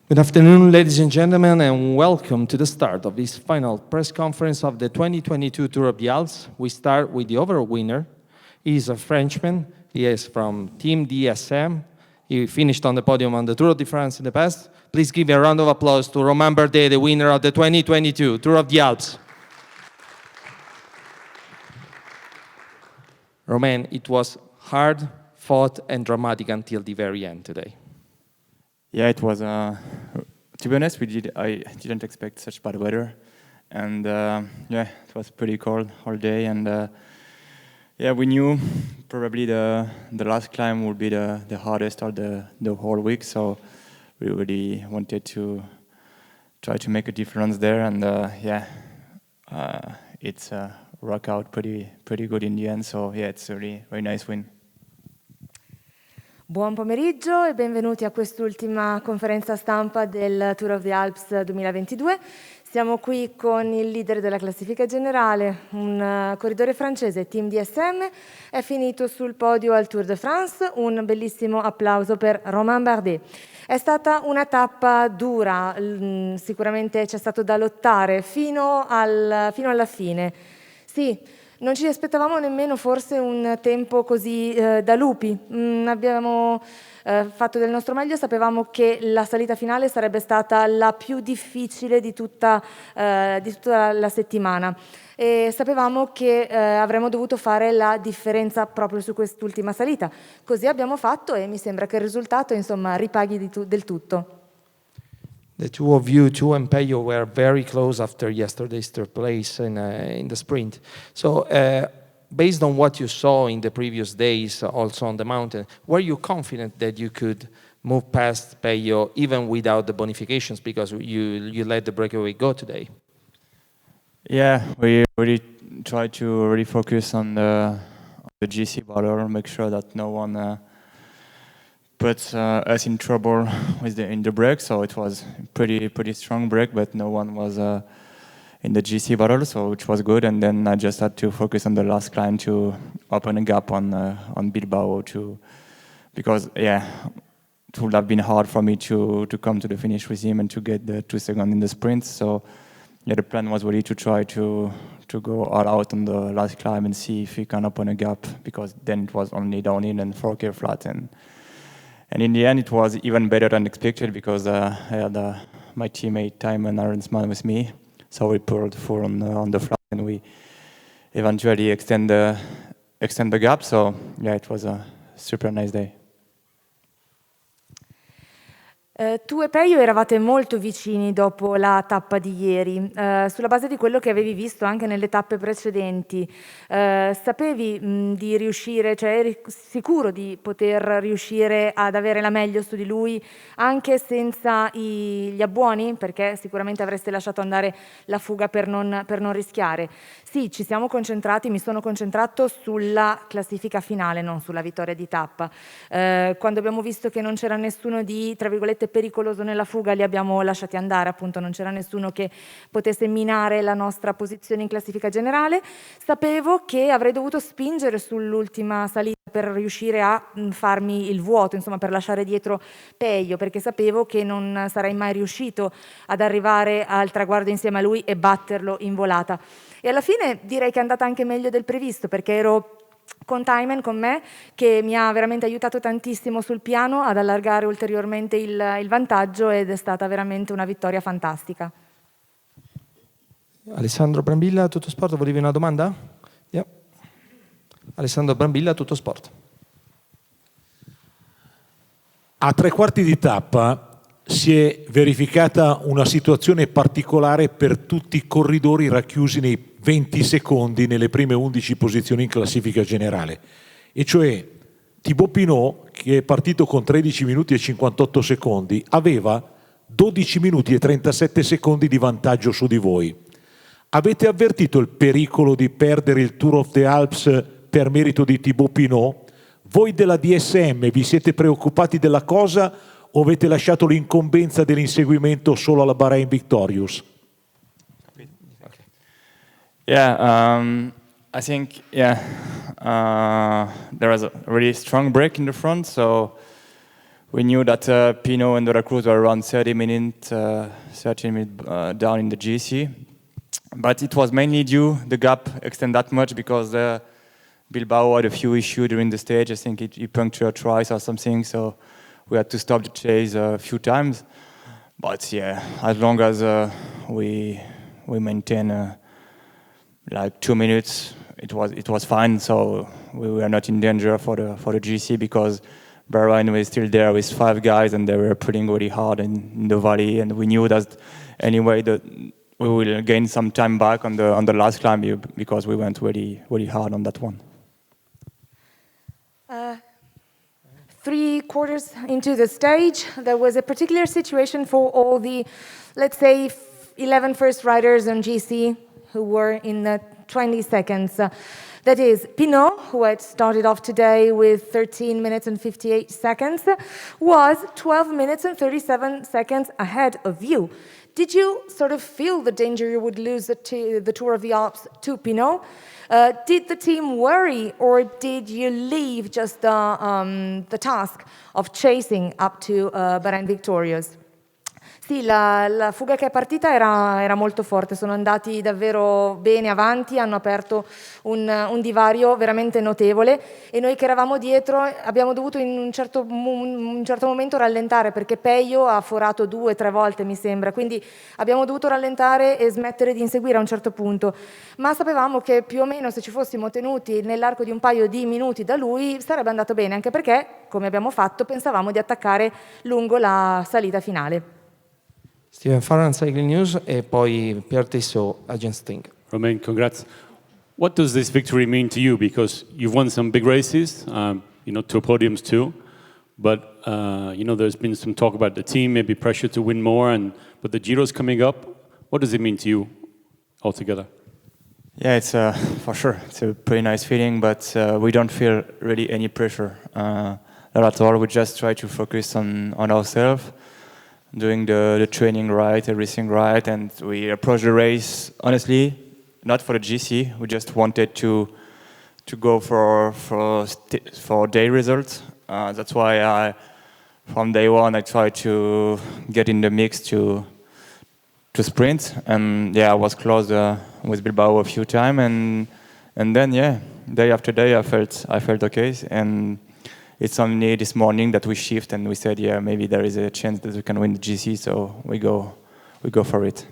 Good afternoon, ladies and gentlemen, and welcome to the start of this final press conference of the 2022 Tour of the Alps. We start with the overall winner. He is a Frenchman. He is from Team DSM. He finished on the podium on the Tour de France in the past. Please give a round of applause to Romain Bardet, the winner of the 2022 Tour of the Alps. Romain, it was hard, fought, and dramatic until the very end today. Yeah, it was. To be honest, I didn't expect such bad weather, and yeah, it was pretty cold all day. And yeah, we knew probably the last climb would be the hardest of the whole week. So we really wanted to try to make a difference there. And yeah, it's worked out pretty good in the end. So yeah, it's a really very nice win. Buon pomeriggio e benvenuti a quest'ultima conferenza stampa del Tour of the Alps 2022. Siamo qui con il leader della classifica generale, un corridore francese, Team DSM, è finito sul podio al Tour de France. Un bellissimo applauso per Romain Bardet. È stata una tappa dura, sicuramente c'è stato da lottare fino alla fine. Sì. Non ci aspettavamo nemmeno forse un tempo così da lupi. Abbiamo fatto del nostro meglio, sapevamo che la salita finale sarebbe stata la più difficile di tutta la settimana e sapevamo che avremmo dovuto fare la differenza proprio su quest'ultima salita. Così abbiamo fatto e mi sembra che il risultato insomma ripaghi del tutto. The two of you, Tu and Peyo, were very close after yesterday's third place in the sprint. So, based on what you saw in the previous days, also on the mountain, were you confident that you could move past Peyo even without the bonifications because you let the breakaway go today? Yeah, we really try to really focus on the GC battle, make sure that no one puts us in trouble in the break. So it was pretty strong break, but no one was in the GC battle, so which was good. And then I just had to focus on the last climb to open a gap on Bilbao because yeah, it would have been hard for me to come to the finish with him and to get the 2 seconds in the sprint. So yeah, the plan was really to try to go all out on the last climb and see if we can open a gap, because then it was only downhill and 4K flat. And in the end, it was even better than expected because I had my teammate Timon Arensman with me. So we pulled 4 on the flat and we eventually extend the gap. So yeah, it was a super nice day. Tu e Peyo eravate molto vicini dopo la tappa di ieri, sulla base di quello che avevi visto anche nelle tappe precedenti. Sapevi di riuscire, cioè eri sicuro di poter riuscire ad avere la meglio su di lui anche senza gli abbuoni? Perché sicuramente avreste lasciato andare la fuga per non rischiare. Sì, ci siamo concentrati, mi sono concentrato sulla classifica finale, non sulla vittoria di tappa. Quando abbiamo visto che non c'era nessuno di, tra virgolette, pericoloso nella fuga, li abbiamo lasciati andare, appunto non c'era nessuno che potesse minare la nostra posizione in classifica generale. Sapevo che avrei dovuto spingere sull'ultima salita per riuscire a farmi il vuoto, insomma per lasciare dietro Peyo, perché sapevo che non sarei mai riuscito ad arrivare al traguardo insieme a lui e batterlo in volata. E alla fine direi che è andata anche meglio del previsto, perché ero con Timon, con me, che mi ha veramente aiutato tantissimo sul piano ad allargare ulteriormente il vantaggio, ed è stata veramente una vittoria fantastica. Alessandro Brambilla, Tutto Sport, volevi una domanda? Yeah. Alessandro Brambilla, Tutto Sport. A 3/4 di tappa si è verificata una situazione particolare per tutti i corridori racchiusi nei 20 secondi nelle prime 11 posizioni in classifica generale, e cioè Thibaut Pinot, che è partito con 13 minuti e 58 secondi, aveva 12 minuti e 37 secondi di vantaggio su di voi. Avete avvertito il pericolo di perdere il Tour of the Alps per merito di Thibaut Pinot? Voi della DSM vi siete preoccupati della cosa o avete lasciato l'incombenza dell'inseguimento solo alla Bahrain Victorious? Yeah, I think there was a really strong break in the front, so we knew that Pinot and the Cruz were around 30 minutes down in the GC. But it was mainly due the gap extend that much because Bilbao had a few issues during the stage. I think he punctured twice or something, so we had to stop the chase a few times. But yeah, as long as we maintain like 2 minutes, it was fine. So we were not in danger for the GC because Bahrain was still there with 5 guys and they were pulling really hard in the valley, and we knew that anyway that we will gain some time back on the last climb because we went really hard on that one. 3 quarters into the stage, there was a particular situation for all the, let's say, 11 first riders on GC who were in the 20 seconds. That is, Pinot, who had started off today with 13 minutes and 58 seconds, was 12 minutes and 37 seconds ahead of you. Did you sort of feel the danger you would lose the Tour of the Alps to Pinot? Did the team worry, or did you leave just the task of chasing up to Bahrain victorious? Sì, la fuga che è partita era molto forte, sono andati davvero bene avanti, hanno aperto un divario veramente notevole e noi che eravamo dietro abbiamo dovuto in un certo momento rallentare perché Peio ha forato 2 o 3 volte mi sembra, quindi abbiamo dovuto rallentare e smettere di inseguire a un certo punto, ma sapevamo che più o meno se ci fossimo tenuti nell'arco di un paio di minuti da lui sarebbe andato bene, anche perché, come abbiamo fatto, pensavamo di attaccare lungo la salita finale. Steven Farran, Cycling News, e poi Pierre Tissot, Agence Think. Romain, congrats. What does this victory mean to you? Because you've won some big races, 2 podiums too, but there's been some talk about the team, maybe pressure to win more, but the Giro's coming up. What does it mean to you altogether? Yeah, it's for sure. It's a pretty nice feeling, but we don't feel really any pressure. Not at all. We just try to focus on ourselves, doing the training right, everything right, and we approach the race, honestly, not for the GC. We just wanted to go for day results. That's why from day one, I tried to get in the mix to sprint, and I was close with Bilbao a few times, and then day after day, I felt okay, and it's only this morning that we shift and we said, maybe there is a chance that we can win the GC, so we go for it.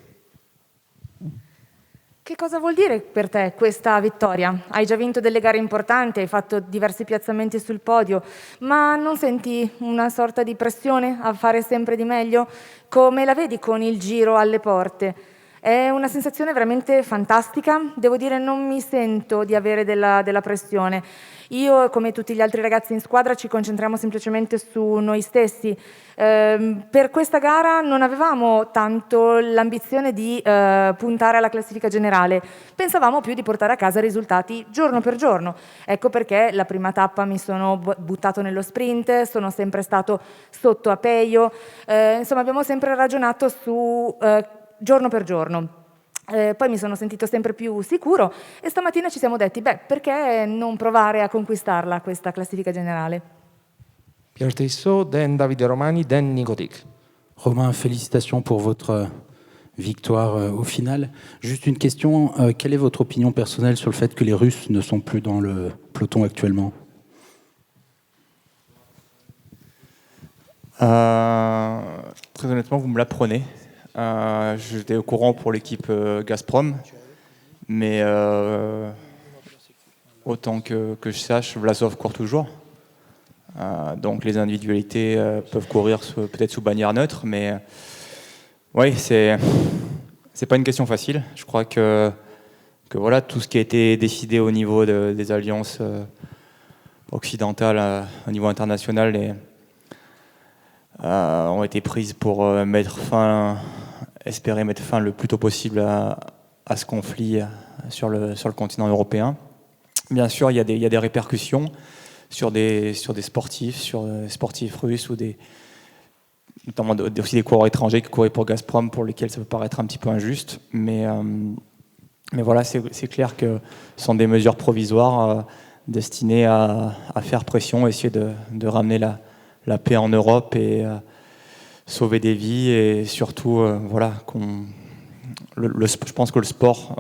Che cosa vuol dire per te questa vittoria? Hai già vinto delle gare importanti, hai fatto diversi piazzamenti sul podio, ma non senti una sorta di pressione a fare sempre di meglio? Come la vedi con il Giro alle porte? È una sensazione veramente fantastica, devo dire non mi sento di avere della pressione. Io, come tutti gli altri ragazzi in squadra, ci concentriamo semplicemente su noi stessi. Per questa gara non avevamo tanto l'ambizione di puntare alla classifica generale, pensavamo più di portare a casa risultati giorno per giorno. Ecco perché la prima tappa mi sono buttato nello sprint, sono sempre stato sotto a Peio, insomma abbiamo sempre ragionato su giorno per giorno. Poi mi sono sentito sempre più sicuro e stamattina ci siamo detti, perché non provare a conquistarla questa classifica generale? Pierre Tissot, then Davide Romani, then Nico Dick. Romain, félicitations pour votre victoire au final. Juste une question, quelle est votre opinion personnelle sur le fait que les Russes ne sont plus dans le peloton actuellement? Très honnêtement, vous me l'apprenez. J'étais au courant pour l'équipe Gazprom, mais autant que je sache, Vlasov court toujours. Donc les individualités peuvent courir peut-être sous bannière neutre, mais oui, c'est pas une question facile. Je crois que voilà, tout ce qui a été décidé au niveau des alliances occidentales au niveau international ont été prises pour espérer mettre fin le plus tôt possible à ce conflit sur le continent européen. Bien sûr, il y a des répercussions sur des sportifs russes ou notamment aussi des coureurs étrangers qui couraient pour Gazprom, pour lesquels ça peut paraître un petit peu injuste. Mais voilà, c'est clair que ce sont des mesures provisoires destinées à faire pression, essayer de ramener la paix en Europe et sauver des vies et surtout voilà je pense que le sport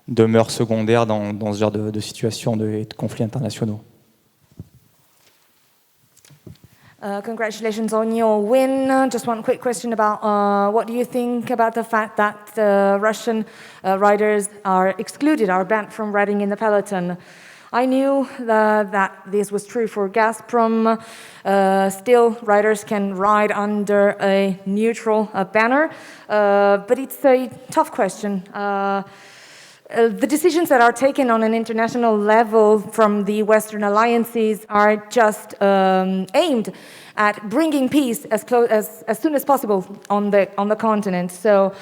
demeure secondaire dans ce genre de situation et de conflits internationaux. Congratulations on your win. Just one quick question about what do you think about the fact that Russian riders are excluded, are banned from riding in the peloton? I knew that this was true for Gazprom. Still, riders can ride under a neutral banner, but it's a tough question. The decisions that are taken on an international level from the Western alliances are just aimed at bringing peace as soon as possible on the continent. So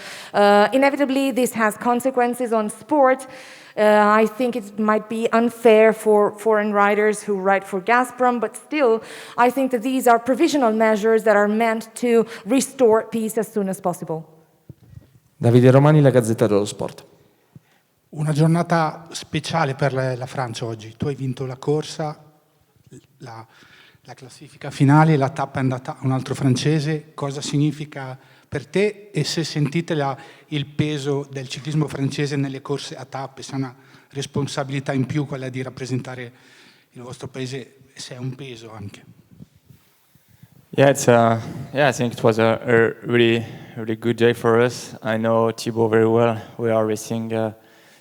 inevitably, this has consequences on sport. I think it might be unfair for foreign riders who ride for Gazprom, but still, I think that these are provisional measures that are meant to restore peace as soon as possible. Davide Romani, la Gazzetta dello Sport. Una giornata speciale per la Francia oggi. Tu hai vinto la corsa, la classifica finale, la tappa è andata a un altro francese. Cosa significa per te e se sentite il peso del ciclismo francese nelle corse a tappe? Se è una responsabilità in più quella di rappresentare il vostro paese, se è un peso anche. Yeah, I think it was a really good day for us. I know Thibaut very well. We are racing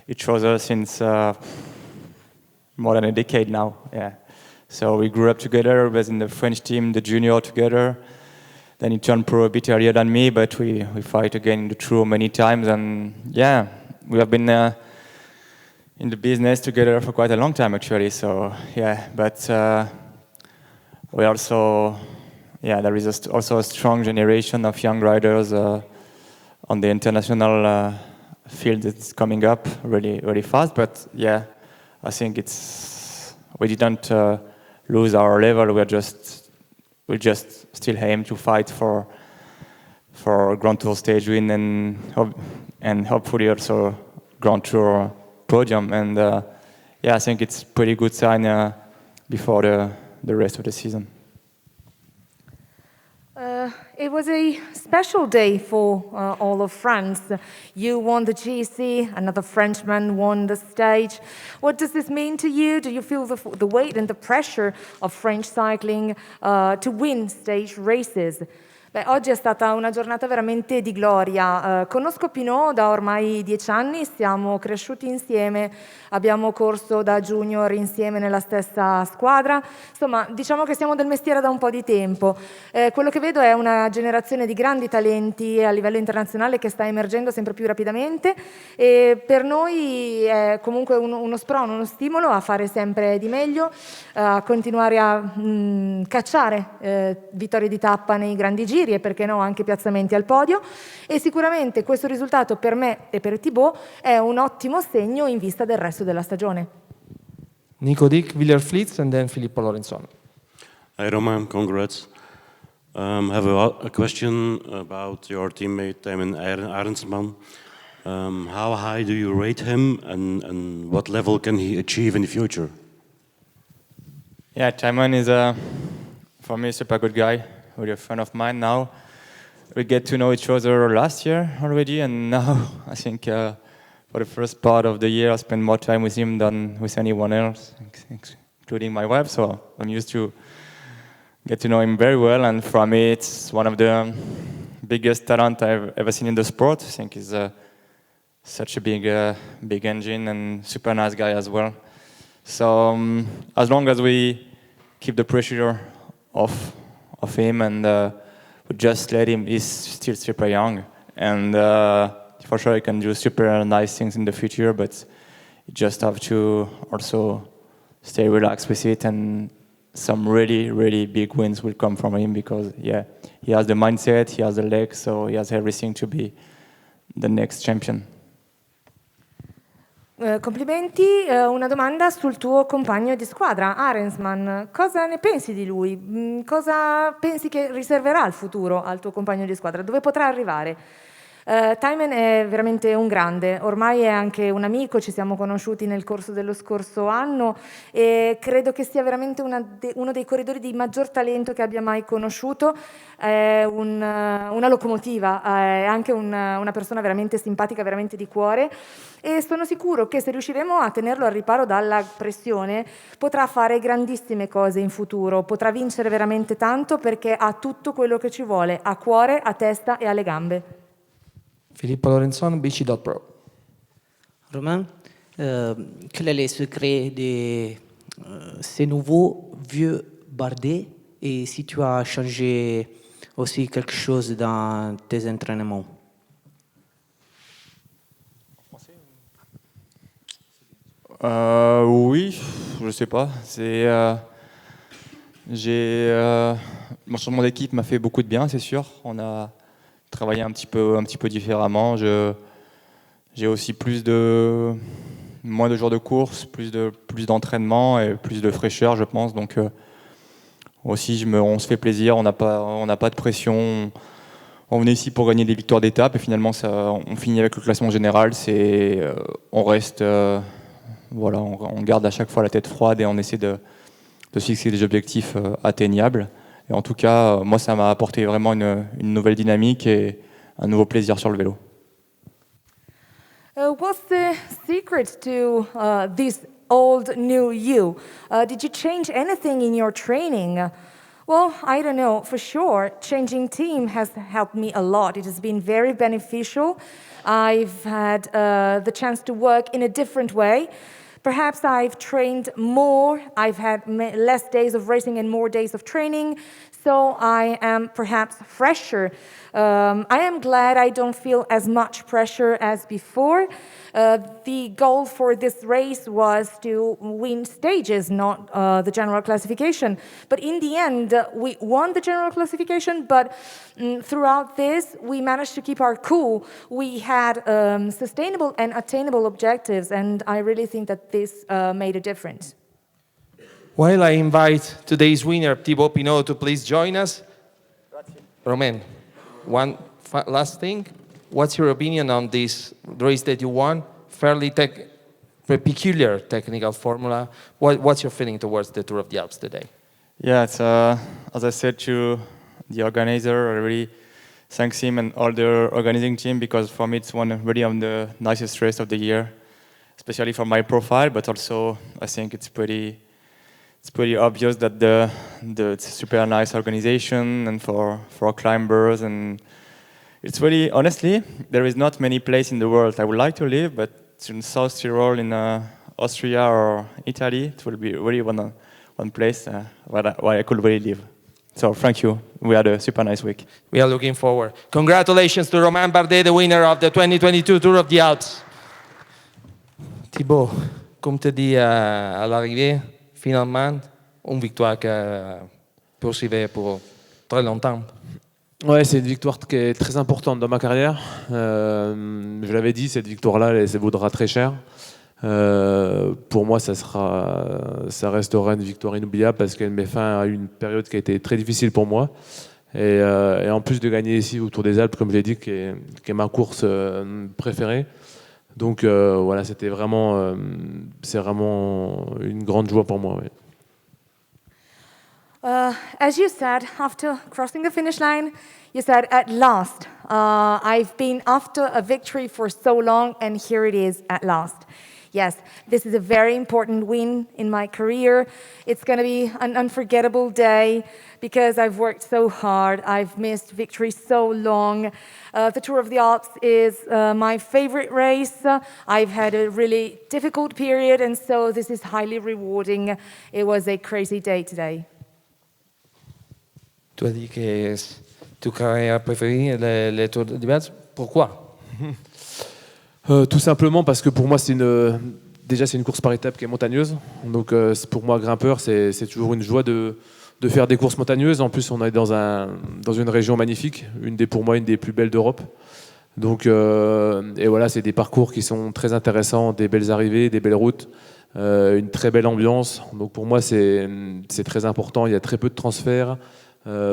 each other since more than a decade now. Yeah, so we grew up together. We was in the French team, the junior together. Then he turned pro a bit earlier than me, but we fight again in the Tour many times. And yeah, we have been in the business together for quite a long time actually. So yeah, but we also, there is also a strong generation of young riders on the international field that's coming up really fast. But yeah, I think we didn't lose our level. We just still aim to fight for Grand Tour stage win and hopefully also Grand Tour podium. And I think it's pretty good sign before the rest of the season. It was a special day for all of France. You won the GC, another Frenchman won the stage. What does this mean to you? Do you feel the weight and the pressure of French cycling to win stage races? Beh, oggi è stata una giornata veramente di gloria. Conosco Pinot da ormai 10 anni, siamo cresciuti insieme, abbiamo corso da junior insieme nella stessa squadra, insomma diciamo che siamo del mestiere da un po' di tempo. Quello che vedo è una generazione di grandi talenti a livello internazionale che sta emergendo sempre più rapidamente e per noi è comunque uno sprono, uno stimolo a fare sempre di meglio, a continuare a cacciare vittorie di tappa nei grandi giri e perché no anche piazzamenti al podio e sicuramente questo risultato per me e per Thibaut è un ottimo segno in vista del resto della stagione. Nico Dick, Wieler-Flitz, and then Filippo Lorenzon. Hi Romain, congrats. I have a question about your teammate Tijmen Arendsman. How high do you rate him and what level can he achieve in the future? Yeah, Tijmen is for me a super good guy. Really a friend of mine now. We get to know each other last year already, and now I think for the first part of the year I spend more time with him than with anyone else, including my wife. So I'm used to get to know him very well, and for me it's one of the biggest talent I've ever seen in the sport. I think he's such a big engine and super nice guy as well. So as long as we keep the pressure off of him and we just let him, he's still super young and for sure he can do super nice things in the future, but you just have to also stay relaxed with it, and some really big wins will come from him because he has the mindset, he has the legs, so he has everything to be the next champion. Complimenti, una domanda sul tuo compagno di squadra, Arendsman. Cosa ne pensi di lui? Cosa pensi che riserverà il futuro al tuo compagno di squadra? Dove potrà arrivare? Thymen è veramente un grande, ormai è anche un amico, ci siamo conosciuti nel corso dello scorso anno e credo che sia veramente uno dei corridori di maggior talento che abbia mai conosciuto, è una locomotiva, è anche una persona veramente simpatica, veramente di cuore e sono sicuro che se riusciremo a tenerlo al riparo dalla pressione potrà fare grandissime cose in futuro, potrà vincere veramente tanto perché ha tutto quello che ci vuole, a cuore, a testa e alle gambe. Filippo Lorenzon, bici.pro. Romain, quel est le secret de ces nouveaux vieux Bardet et si tu as changé aussi quelque chose dans tes entraînements? Oui, je sais pas. Mon changement d'équipe m'a fait beaucoup de bien, c'est sûr. On a travaillé un petit peu différemment. J'ai aussi moins de jours de course, plus d'entraînement et plus de fraîcheur, je pense. Donc aussi, on se fait plaisir. On n'a pas de pression. On venait ici pour gagner des victoires d'étape et finalement, on finit avec le classement général. On reste, on garde à chaque fois la tête froide et on essaie de se fixer des objectifs atteignables. Et en tout cas, moi, ça m'a apporté vraiment une nouvelle dynamique et un nouveau plaisir sur le vélo. What's the secret to this old new you? Did you change anything in your training? Well, I don't know for sure. Changing team has helped me a lot. It has been very beneficial. I've had the chance to work in a different way. Perhaps I've trained more, I've had less days of racing and more days of training, so I am perhaps fresher. I am glad I don't feel as much pressure as before. The goal for this race was to win stages, not the general classification. But in the end, we won the general classification, but throughout this, we managed to keep our cool. We had sustainable and attainable objectives, and I really think that this made a difference. While I invite today's winner, Thibaut Pinot, to please join us. Romain, one last thing. What's your opinion on this race that you won? Fairly peculiar technical formula. What's your feeling towards the Tour of the Alps today? Yeah, it's, as I said to the organizer, I really thank him and all the organizing team because for me it's really of the nicest race of the year, especially for my profile, but also I think it's pretty obvious that it's a super nice organization and for climbers, and it's really, honestly, there is not many places in the world I would like to live, but in South Tyrol, in Austria or Italy, it will be really one place where I could really live. So thank you. We had a super nice week. We are looking forward. Congratulations to Romain Bardet, the winner of the 2022 Tour of the Alps. Thibaut, comme tu dis à l'arrivée, finalement, une victoire qui a poursuivi pour très longtemps. Ouais, c'est une victoire qui est très importante dans ma carrière. Je l'avais dit, cette victoire-là, elle vaudra très cher. Pour moi, ça restera une victoire inoubliable parce qu'elle met fin à une période qui a été très difficile pour moi. Et en plus de gagner ici autour des Alpes, comme je l'ai dit, qui est ma course préférée. Donc voilà, c'est vraiment une grande joie pour moi. Oui. As you said, after crossing the finish line, you said, at last. I've been after a victory for so long, and here it is at last. Yes, this is a very important win in my career. It's going to be an unforgettable day because I've worked so hard. I've missed victory so long. The Tour of the Alps is my favorite race. I've had a really difficult period, and so this is highly rewarding. It was a crazy day today. Tu as dit que tu carrière préférée, les Tours de Alps. Pourquoi? Tout simplement parce que pour moi, c'est une course par étape qui est montagneuse. Donc pour moi, grimpeur, c'est toujours une joie de faire des courses montagneuses. En plus, on est dans une région magnifique, pour moi une des plus belles d'Europe. Donc, et voilà, c'est des parcours qui sont très intéressants, des belles arrivées, des belles routes, une très belle ambiance. Donc pour moi, c'est très important. Il y a très peu de transferts.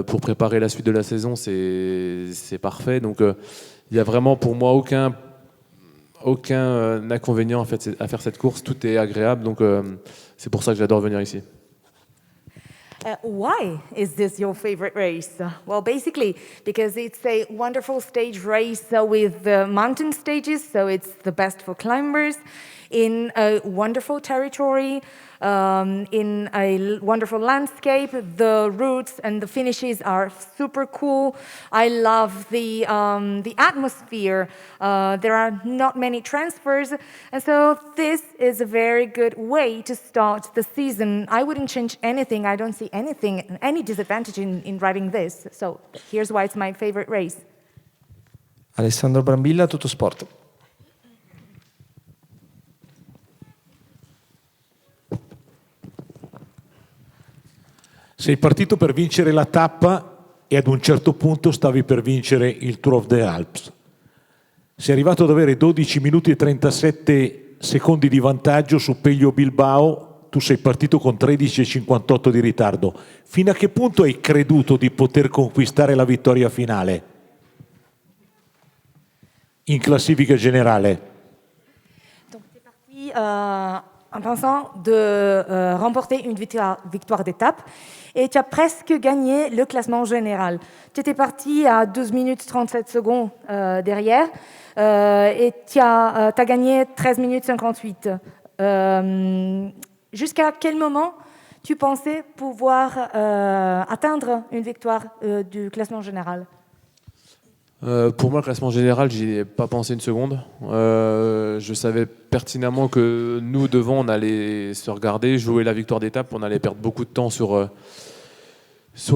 Pour préparer la suite de la saison, c'est parfait. Donc il y a vraiment pour moi aucun inconvénient en fait, à faire cette course. Tout est agréable, donc c'est pour ça que j'adore venir ici. Why is this your favorite race? Well, basically, because it's a wonderful stage race with mountain stages, so it's the best for climbers, in a wonderful territory, in a wonderful landscape. The routes and the finishes are super cool. I love the atmosphere. There are not many transfers, and so this is a very good way to start the season. I wouldn't change anything. I don't see any disadvantage in riding this. So here's why it's my favorite race. Alessandro Brambilla, Tutto Sport. Sei partito per vincere la tappa e ad un certo punto stavi per vincere il Tour of the Alps. Sei arrivato ad avere 12 minuti e 37 secondi di vantaggio su Pello Bilbao, tu sei partito con 13,58 di ritardo. Fino a che punto hai creduto di poter conquistare la vittoria finale in classifica generale? Donc tu es parti en pensant de remporter une victoire d'étape et tu as presque gagné le classement général. Tu étais parti à 12 minutes 37 secondes derrière et tu as gagné 13 minutes 58. Jusqu'à quel moment tu pensais pouvoir atteindre une victoire du classement général? Pour moi, le classement général, j'y ai pas pensé une seconde. Je savais pertinemment que nous, devant, on allait se regarder, jouer la victoire d'étape, on allait perdre beaucoup de temps sur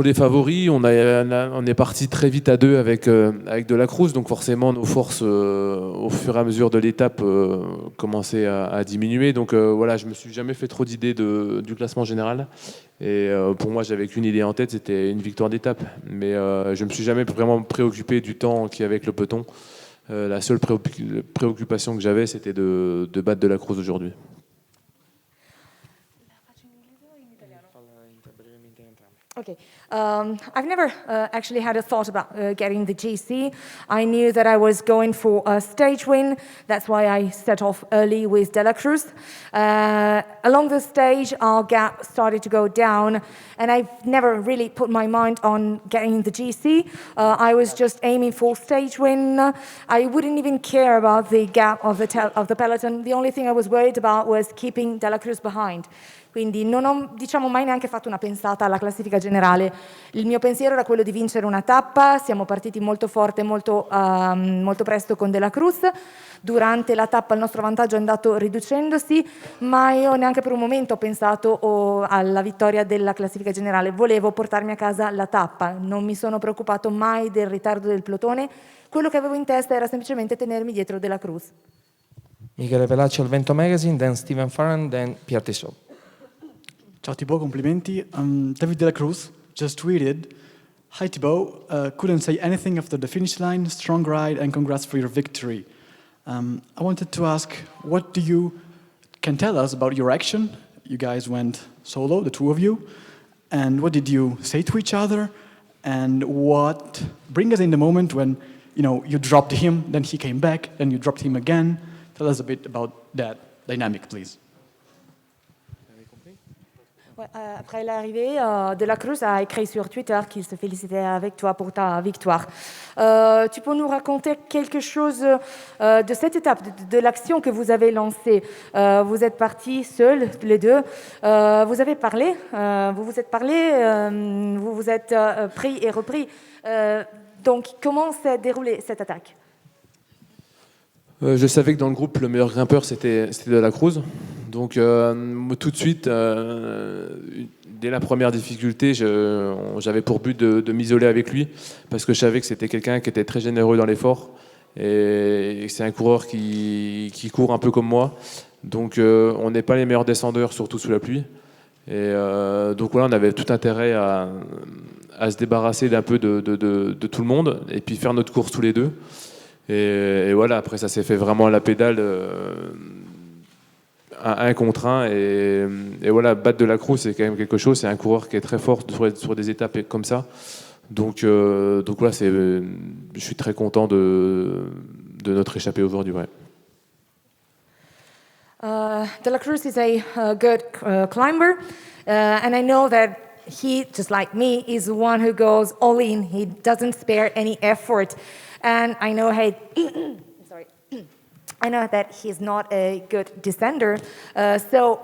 les favoris. On est parti très vite à deux avec De la Cruz, donc forcément nos forces au fur et à mesure de l'étape commençaient à diminuer. Donc voilà, je me suis jamais fait trop d'idées du classement général. Et pour moi, j'avais qu'une idée en tête, c'était une victoire d'étape. Mais je me suis jamais vraiment préoccupé du temps qu'il y avait avec le peloton. La seule préoccupation que j'avais, c'était de battre De la Cruz aujourd'hui. Okay. I've never actually had a thought about getting the GC. I knew that I was going for a stage win. That's why I set off early with De La Cruz. Along the stage, our gap started to go down, and I've never really put my mind on getting the GC. I was just aiming for stage win. I wouldn't even care about the gap of the peloton. The only thing I was worried about was keeping De La Cruz behind. Quindi non ho, diciamo, mai neanche fatto una pensata alla classifica generale. Il mio pensiero era quello di vincere una tappa. Siamo partiti molto forte, molto presto con De La Cruz. Durante la tappa il nostro vantaggio è andato riducendosi, ma io neanche per un momento ho pensato alla vittoria della classifica generale. Volevo portarmi a casa la tappa, non mi sono preoccupato mai del ritardo del plotone. Quello che avevo in testa era semplicemente tenermi dietro De La Cruz. Michele Pelacci al Vento Magazine, then Steven Farran, then Pierre Tissot. Ciao Thibaut, complimenti. David De La Cruz just tweeted, "Hi Thibaut, couldn't say anything after the finish line, strong ride and congrats for your victory." I wanted to ask, what do you can tell us about your action? You guys went solo, the two of you, and what did you say to each other? And what bring us in the moment when you dropped him, then he came back, then you dropped him again. Tell us a bit about that dynamic, please. Après l'arrivée, De La Cruz a écrit sur Twitter qu'il se félicitait avec toi pour ta victoire. Tu peux nous raconter quelque chose de cette étape, de l'action que vous avez lancée? Vous êtes partis seuls, les deux. Vous avez parlé, vous vous êtes pris et repris. Donc, comment s'est déroulée cette attaque? Je savais que dans le groupe, le meilleur grimpeur, c'était De La Cruz. Donc tout de suite, dès la première difficulté, j'avais pour but de m'isoler avec lui, parce que je savais que c'était quelqu'un qui était très généreux dans l'effort, et c'est un coureur qui court un peu comme moi. Donc on n'est pas les meilleurs descendeurs, surtout sous la pluie. Et donc voilà, on avait tout intérêt à se débarrasser d'un peu de tout le monde, et puis faire notre course tous les deux. Et voilà, après ça s'est fait vraiment à la pédale, à 1 contre 1, et voilà, battre De La Cruz, c'est quand même quelque chose. C'est un coureur qui est très fort sur des étapes comme ça, Donc voilà, je suis très content de notre échappée aujourd'hui. Ouais. De la Cruz is a good climber, and I know that he, just like me, is one who goes all in. He doesn't spare any effort, and I know sorry. I know that he's not a good descender, so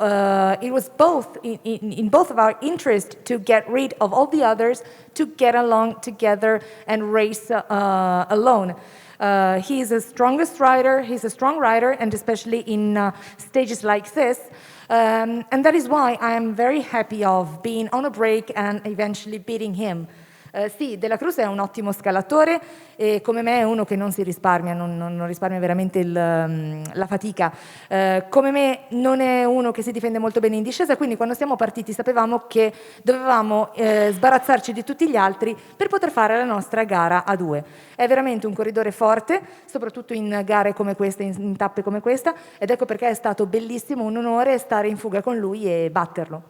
it was both in both of our interest to get rid of all the others, to get along together and race alone. He's the strongest rider, he's a strong rider, and especially in stages like this. And that is why I am very happy of being on a break and eventually beating him. Sì, De La Cruz è un ottimo scalatore e come me è uno che non si risparmia, non risparmia veramente la fatica. Come me non è uno che si difende molto bene in discesa, quindi quando siamo partiti sapevamo che dovevamo sbarazzarci di tutti gli altri per poter fare la nostra gara a due. È veramente un corridore forte, soprattutto in gare come queste, in tappe come questa, ed ecco perché è stato bellissimo, un onore stare in fuga con lui e batterlo.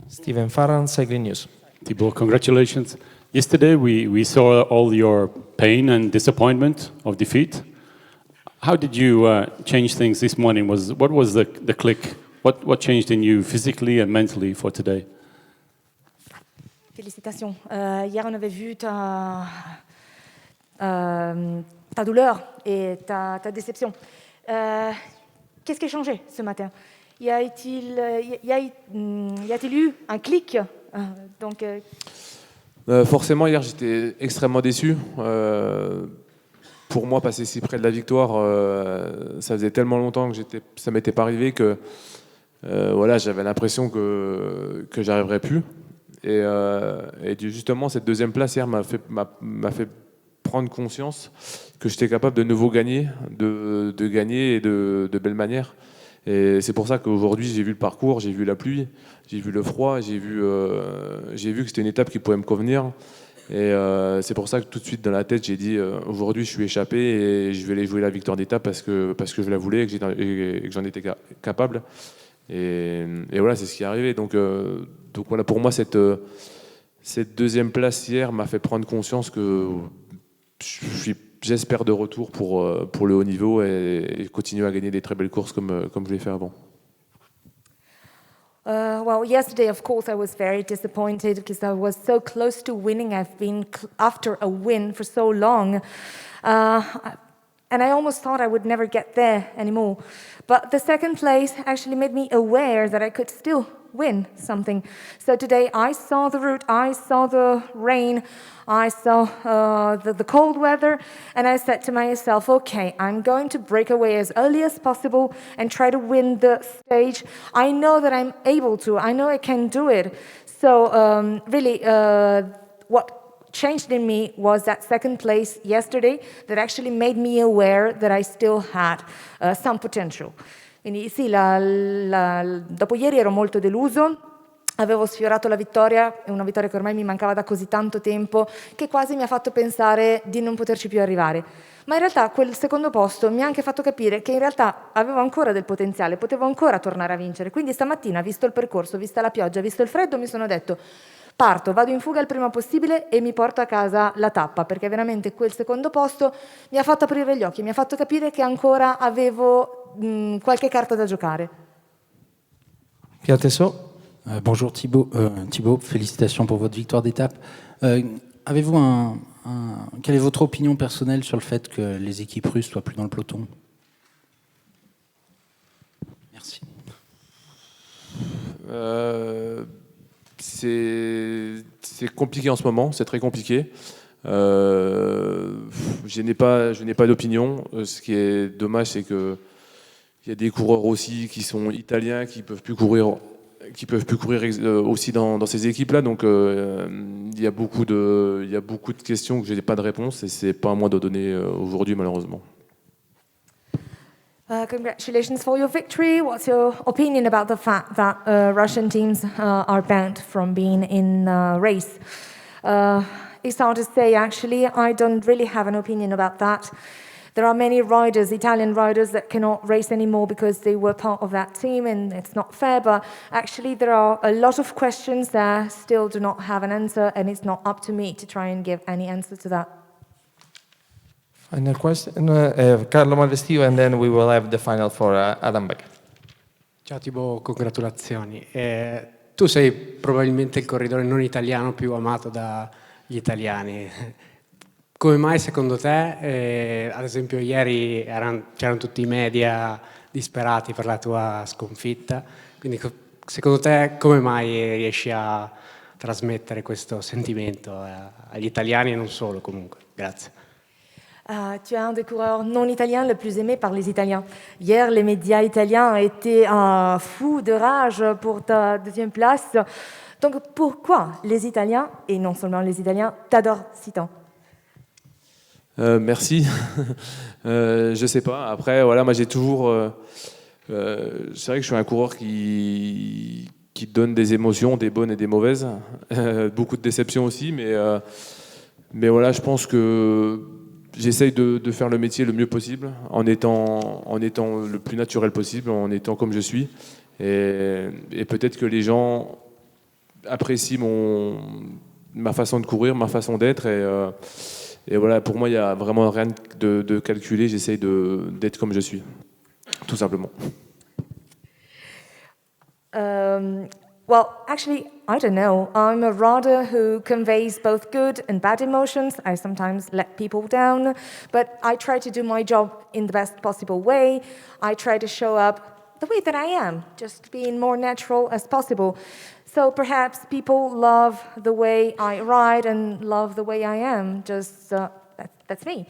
Steven Farran, Cycling News. Thibaut, congratulations. Yesterday we saw all your pain and disappointment of defeat. How did you change things this morning? What was the click? What changed in you physically and mentally for today? Félicitations. Hier, on avait vu ta douleur et ta déception. Qu'est-ce qui a changé ce matin? Y a-t-il eu un clic? Forcément, hier, j'étais extrêmement déçu. Pour moi, passer si près de la victoire, ça faisait tellement longtemps que ça m'était pas arrivé que voilà, j'avais l'impression que j'arriverais plus. Et justement, cette deuxième place hier m'a fait prendre conscience que j'étais capable de nouveau gagner, de gagner et de belle manière. Et c'est pour ça qu'aujourd'hui, j'ai vu le parcours, j'ai vu la pluie, j'ai vu le froid, j'ai vu que c'était une étape qui pouvait me convenir. Et c'est pour ça que tout de suite dans la tête, j'ai dit aujourd'hui, je suis échappé et je vais aller jouer la victoire d'étape parce que je la voulais et que j'en étais capable. Et voilà, c'est ce qui est arrivé. Donc voilà, pour moi, cette deuxième place hier m'a fait prendre conscience que j'espère de retour pour le haut niveau et continuer à gagner des très belles courses comme je l'ai fait avant. Well, yesterday, of course, I was very disappointed because I was so close to winning. I've been after a win for so long. And I almost thought I would never get there anymore. But the second place actually made me aware that I could still win something. So today I saw the route, I saw the rain, I saw the cold weather, and I said to myself, okay, I'm going to break away as early as possible and try to win the stage. I know that I'm able to, I know I can do it. So really, what changed in me was that second place yesterday that actually made me aware that I still had some potential. Quindi sì, dopo ieri ero molto deluso, avevo sfiorato la vittoria, è una vittoria che ormai mi mancava da così tanto tempo che quasi mi ha fatto pensare di non poterci più arrivare. Ma in realtà quel secondo posto mi ha anche fatto capire che in realtà avevo ancora del potenziale, potevo ancora tornare a vincere. Quindi stamattina, visto il percorso, vista la pioggia, visto il freddo, mi sono detto parto, vado in fuga il prima possibile e mi porto a casa la tappa, perché veramente quel secondo posto mi ha fatto aprire gli occhi, mi ha fatto capire che ancora avevo qualche carta da giocare. Pierre Tessot. Bonjour Thibaut, félicitations pour votre victoire d'étape. Avez-vous quelle est votre opinion personnelle sur le fait que les équipes russes soient plus dans le peloton? Merci. C'est compliqué en ce moment, c'est très compliqué. Je n'ai pas d'opinion. Ce qui est dommage, c'est que il y a des coureurs aussi qui sont italiens qui peuvent plus courir aussi dans ces équipes-là. Donc il y a beaucoup de questions que je n'ai pas de réponse et c'est pas à moi de donner aujourd'hui malheureusement. Congratulations for your victory. What's your opinion about the fact that Russian teams are banned from being in race? It's hard to say, actually. I don't really have an opinion about that. There are many riders, Italian riders, that cannot race anymore because they were part of that team, and it's not fair. But actually, there are a lot of questions that still do not have an answer, and it's not up to me to try and give any answer to that. Final question, Carlo Malvestio, and then we will have the final for Adam Beck. Ciao Thibaut, congratulazioni. Tu sei probabilmente il corridore non italiano più amato dagli italiani. Come mai secondo te, ad esempio ieri c'erano tutti i media disperati per la tua sconfitta, quindi secondo te come mai riesci a trasmettere questo sentimento agli italiani e non solo comunque? Grazie. Tu es un des coureurs non italiens le plus aimé par les Italiens. Hier, les médias italiens étaient fous de rage pour ta deuxième place. Donc pourquoi les Italiens, et non seulement les Italiens, t'adorent si tant? Merci. Je sais pas. Après, voilà, moi j'ai toujours. C'est vrai que je suis un coureur qui donne des émotions, des bonnes et des mauvaises. Beaucoup de déceptions aussi, mais voilà, je pense que j'essaye de faire le métier le mieux possible, en étant le plus naturel possible, en étant comme je suis. Et peut-être que les gens apprécient ma façon de courir, ma façon d'être. Et voilà, pour moi, il n'y a vraiment rien de calculé. J'essaye d'être comme je suis, tout simplement. Well, actually, I don't know. I'm a rider who conveys both good and bad emotions. I sometimes let people down, but I try to do my job in the best possible way. I try to show up the way that I am, just being more natural as possible. So perhaps people love the way I ride and love the way I am. Just that's me.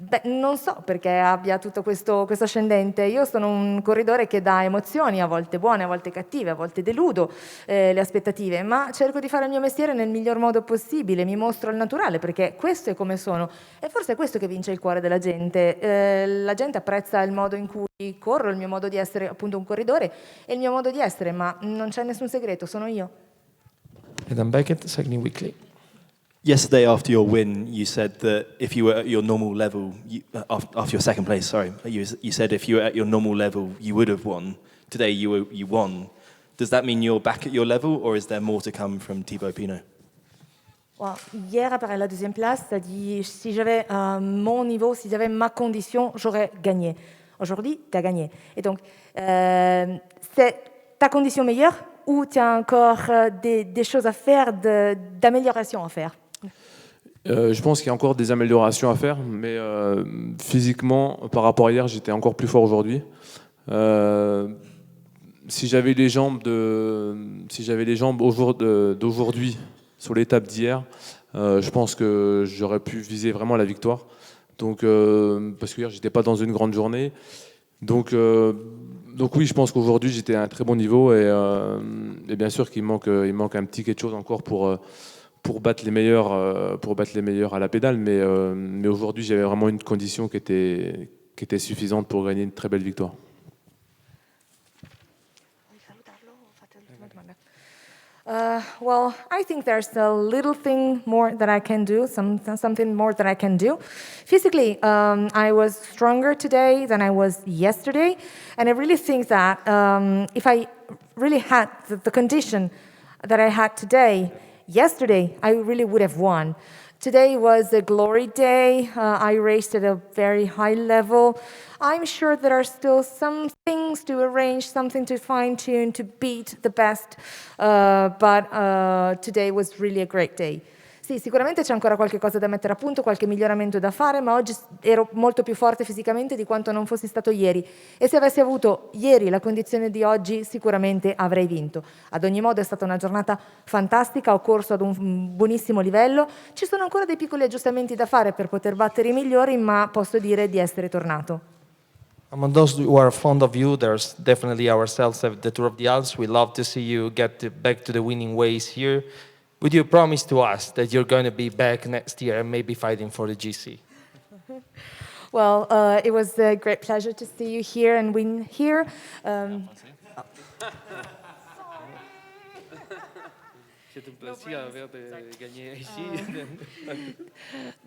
Beh, non so perché abbia tutto questo ascendente. Io sono un corridore che dà emozioni, a volte buone, a volte cattive, a volte deludo le aspettative, ma cerco di fare il mio mestiere nel miglior modo possibile, mi mostro al naturale, perché questo è come sono. E forse è questo che vince il cuore della gente. La gente apprezza il modo in cui corro, il mio modo di essere appunto un corridore e il mio modo di essere, ma non c'è nessun segreto, sono io. Adam Beckett, Cycling Weekly. Yesterday, after your win, you said that if you were at your normal level, after your second place, sorry, you said if you were at your normal level, you would have won. Today, you won. Does that mean you're back at your level, or is there more to come from Thibaut Pinot? Well, hier, après la deuxième place, ça dit si j'avais mon niveau, si j'avais ma condition, j'aurais gagné. Aujourd'hui, tu as gagné. Et donc, c'est ta condition meilleure ou tu as encore des choses à faire, d'amélioration à faire? Je pense qu'il y a encore des améliorations à faire, mais physiquement, par rapport à hier, j'étais encore plus fort aujourd'hui. Si j'avais les jambes d'aujourd'hui sur l'étape d'hier, je pense que j'aurais pu viser vraiment la victoire. Donc, parce que hier, j'étais pas dans une grande journée. Donc oui, je pense qu'aujourd'hui, j'étais à un très bon niveau et bien sûr qu'il manque un petit quelque chose encore pour battre les meilleurs à la pédale, mais aujourd'hui j'avais vraiment une condition qui était suffisante pour gagner une très belle victoire. Well, I think there's a little thing more that I can do, something more that I can do. Physically, I was stronger today than I was yesterday, and I really think that if I really had the condition that I had today, yesterday, I really would have won. Today was a glory day. I raced at a very high level. I'm sure there are still some things to arrange, something to fine-tune, to beat the best, but today was really a great day. Sì, sicuramente c'è ancora qualche cosa da mettere a punto, qualche miglioramento da fare, ma oggi ero molto più forte fisicamente di quanto non fossi stato ieri. E se avessi avuto ieri la condizione di oggi, sicuramente avrei vinto. Ad ogni modo è stata una giornata fantastica, ho corso ad un buonissimo livello. Ci sono ancora dei piccoli aggiustamenti da fare per poter battere i migliori, ma posso dire di essere tornato. Among those who are fond of you, there's definitely ourselves at the Tour of the Alps. We love to see you get back to the winning ways here. Would you promise to us that you're going to be back next year and maybe fighting for the GC? Well, it was a great pleasure to see you here and win here.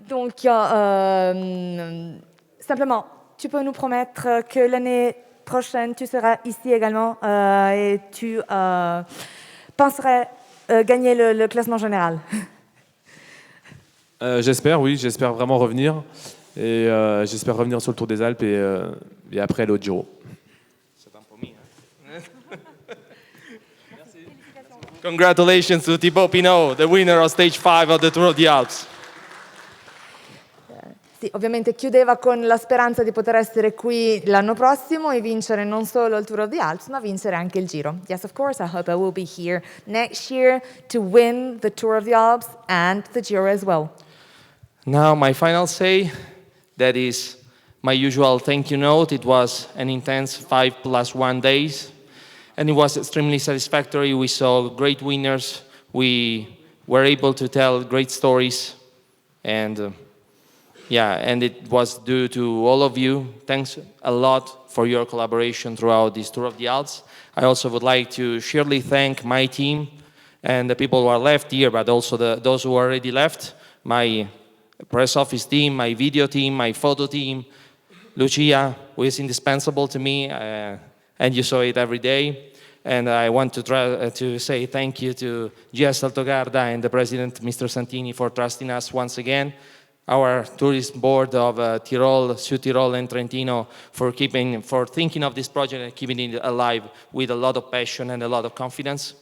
Donc, Simplement, tu peux nous promettre que l'année prochaine, tu seras ici également et tu penserais gagner le classement général. J'espère, oui, j'espère vraiment revenir. Et j'espère revenir sur le Tour des Alpes et après aller au Giro. Congratulations to Thibaut Pinot, the winner of Stage 5 of the Tour of the Alps. Sì, ovviamente chiudeva con la speranza di poter essere qui l'anno prossimo e vincere non solo il Tour of the Alps, ma vincere anche il Giro. Yes, of course, I hope I will be here next year to win the Tour of the Alps and the Giro as well. Now, my final say, that is my usual thank you note. It was an intense 5+1 days, and it was extremely satisfactory. We saw great winners. We were able to tell great stories, and and it was due to all of you. Thanks a lot for your collaboration throughout this Tour of the Alps. I also would like to surely thank my team and the people who are left here, but also those who already left, my press office team, my video team, my photo team, Lucia, who is indispensable to me, and you saw it every day. And I want to say thank you to GS Altogarda and the president, Mr. Santini, for trusting us once again. Our tourist board of Tirol, Sud Tirol and Trentino for thinking of this project and keeping it alive with a lot of passion and a lot of confidence.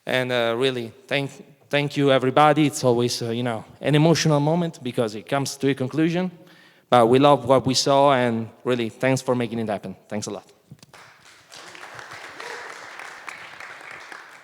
And really, thank you everybody. It's always an emotional moment because it comes to a conclusion. But we love what we saw, and really, thanks for making it happen. Thanks a lot.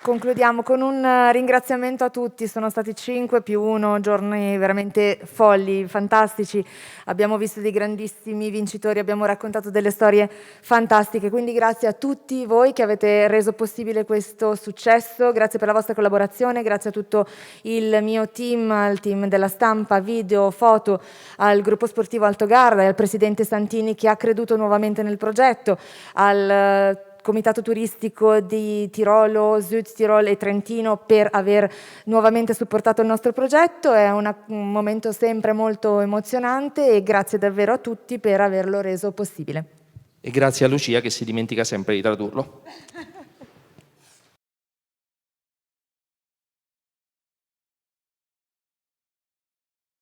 Concludiamo con un ringraziamento a tutti. Sono stati 5+1 giorni veramente folli, fantastici. Abbiamo visto dei grandissimi vincitori, abbiamo raccontato delle storie fantastiche. Quindi grazie a tutti voi che avete reso possibile questo successo. Grazie per la vostra collaborazione, grazie a tutto il mio team, al team della stampa, video, foto, al gruppo sportivo Altogarda e al presidente Santini che ha creduto nuovamente nel progetto, al Comitato turistico di Tirolo, Sud Tirol e Trentino per aver nuovamente supportato il nostro progetto. È un momento sempre molto emozionante e grazie davvero a tutti per averlo reso possibile. E grazie a Lucia che si dimentica sempre di tradurlo.